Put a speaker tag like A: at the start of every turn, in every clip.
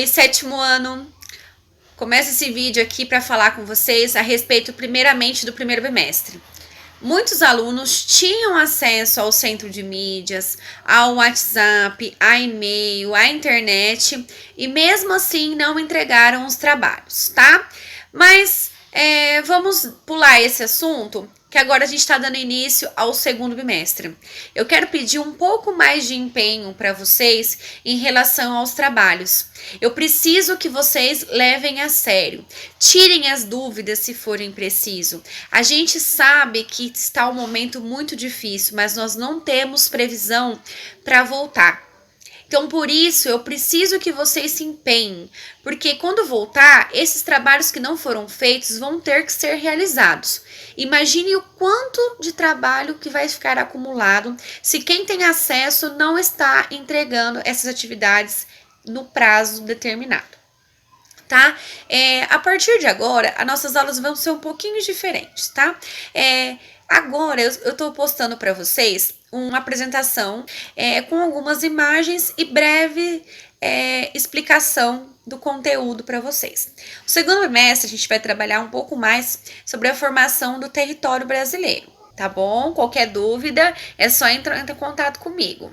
A: Oi, sétimo ano. Começo esse vídeo aqui para falar com vocês a respeito, primeiramente, do primeiro bimestre. Muitos alunos tinham acesso ao centro de mídias, ao WhatsApp, a e-mail, à internet e mesmo assim não entregaram os trabalhos, tá? Mas vamos pular esse assunto, que agora a gente está dando início ao segundo bimestre. Eu quero pedir um pouco mais de empenho para vocês em relação aos trabalhos. Eu preciso que vocês levem a sério, tirem as dúvidas se forem preciso. A gente sabe que está um momento muito difícil, mas nós não temos previsão para voltar. Então, por isso, eu preciso que vocês se empenhem, porque quando voltar, esses trabalhos que não foram feitos vão ter que ser realizados. Imagine o quanto de trabalho que vai ficar acumulado se quem tem acesso não está entregando essas atividades no prazo determinado, tá? A partir de agora, as nossas aulas vão ser um pouquinho diferentes, tá? Agora eu tô postando para vocês uma apresentação com algumas imagens e breve explicação do conteúdo para vocês. No segundo bimestre, a gente vai trabalhar um pouco mais sobre a formação do território brasileiro, tá bom? Qualquer dúvida, é só entrar em contato comigo.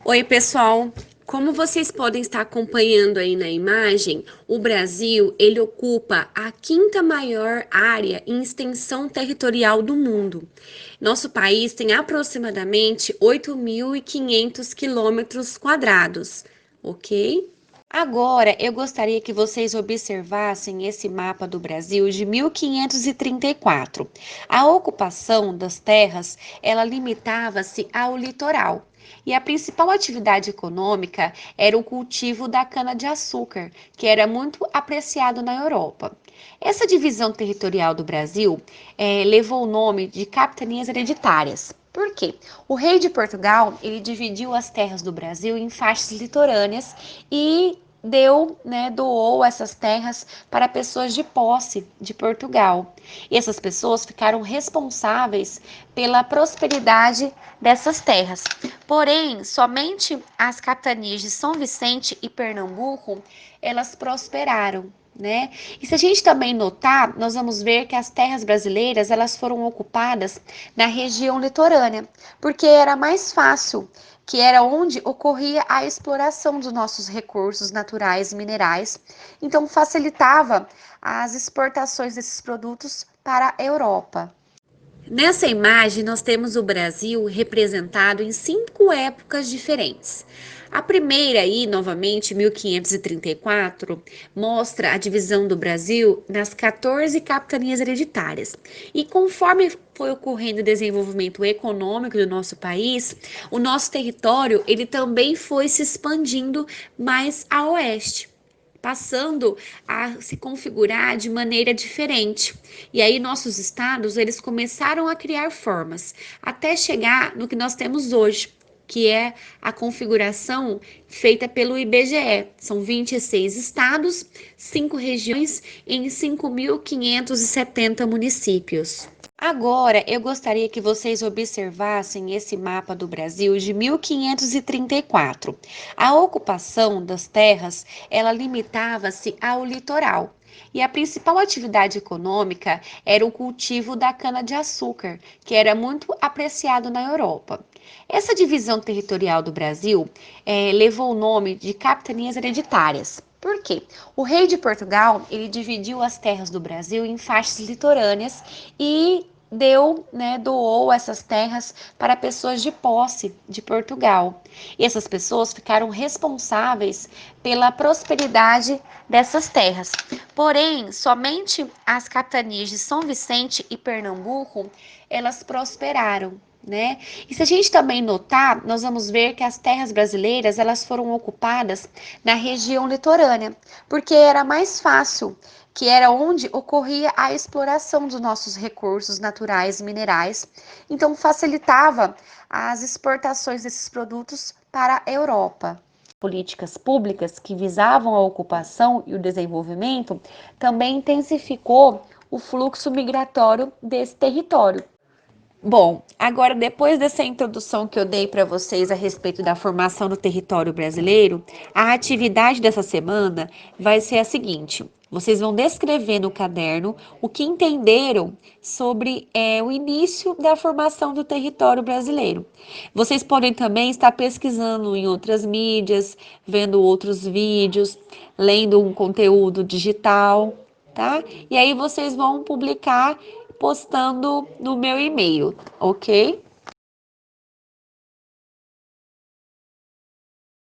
B: Oi, pessoal! Como vocês podem estar acompanhando aí na imagem, o Brasil, ele ocupa a quinta maior área em extensão territorial do mundo. Nosso país tem aproximadamente 8.500 quilômetros quadrados, ok? Agora, eu gostaria que vocês observassem esse mapa do Brasil de 1534. A ocupação das terras, ela limitava-se ao litoral. E a principal atividade econômica era o cultivo da cana-de-açúcar, que era muito apreciado na Europa. Essa divisão territorial do Brasil levou o nome de capitanias hereditárias. Por quê? O rei de Portugal, ele dividiu as terras do Brasil em faixas litorâneas e doou essas terras para pessoas de posse de Portugal. E essas pessoas ficaram responsáveis pela prosperidade dessas terras. Porém, somente as capitanias de São Vicente e Pernambuco, elas prosperaram. Né? E se a gente também notar, nós vamos ver que as terras brasileiras elas foram ocupadas na região litorânea, porque era mais fácil, que era onde ocorria a exploração dos nossos recursos naturais e minerais, então facilitava as exportações desses produtos para a Europa. Nessa imagem, nós temos o Brasil representado em 5 épocas diferentes. A primeira aí, novamente, 1534, mostra a divisão do Brasil nas 14 capitanias hereditárias. E conforme foi ocorrendo o desenvolvimento econômico do nosso país, o nosso território ele também foi se expandindo mais a oeste, passando a se configurar de maneira diferente. E aí nossos estados, eles começaram a criar formas, até chegar no que nós temos hoje, que é a configuração feita pelo IBGE. São 26 estados, 5 regiões em 5.570 municípios. Agora, eu gostaria que vocês observassem esse mapa do Brasil de 1534. A ocupação das terras, ela limitava-se ao litoral. E a principal atividade econômica era o cultivo da cana-de-açúcar, que era muito apreciado na Europa. Essa divisão territorial do Brasil levou o nome de capitanias hereditárias. Por quê? O rei de Portugal, ele dividiu as terras do Brasil em faixas litorâneas e doou essas terras para pessoas de posse de Portugal. E essas pessoas ficaram responsáveis pela prosperidade dessas terras. Porém, somente as capitanias de São Vicente e Pernambuco, elas prosperaram. Né? E se a gente também notar, nós vamos ver que as terras brasileiras elas foram ocupadas na região litorânea, porque era mais fácil, que era onde ocorria a exploração dos nossos recursos naturais e minerais, então facilitava as exportações desses produtos para a Europa. Políticas públicas que visavam a ocupação e o desenvolvimento também intensificou o fluxo migratório desse território. Bom, agora depois dessa introdução que eu dei para vocês a respeito da formação do território brasileiro, a atividade dessa semana vai ser a seguinte: vocês vão descrever no caderno o que entenderam sobre o início da formação do território brasileiro. Vocês podem também estar pesquisando em outras mídias, vendo outros vídeos, lendo um conteúdo digital, tá? E aí vocês vão publicar postando no meu e-mail, ok?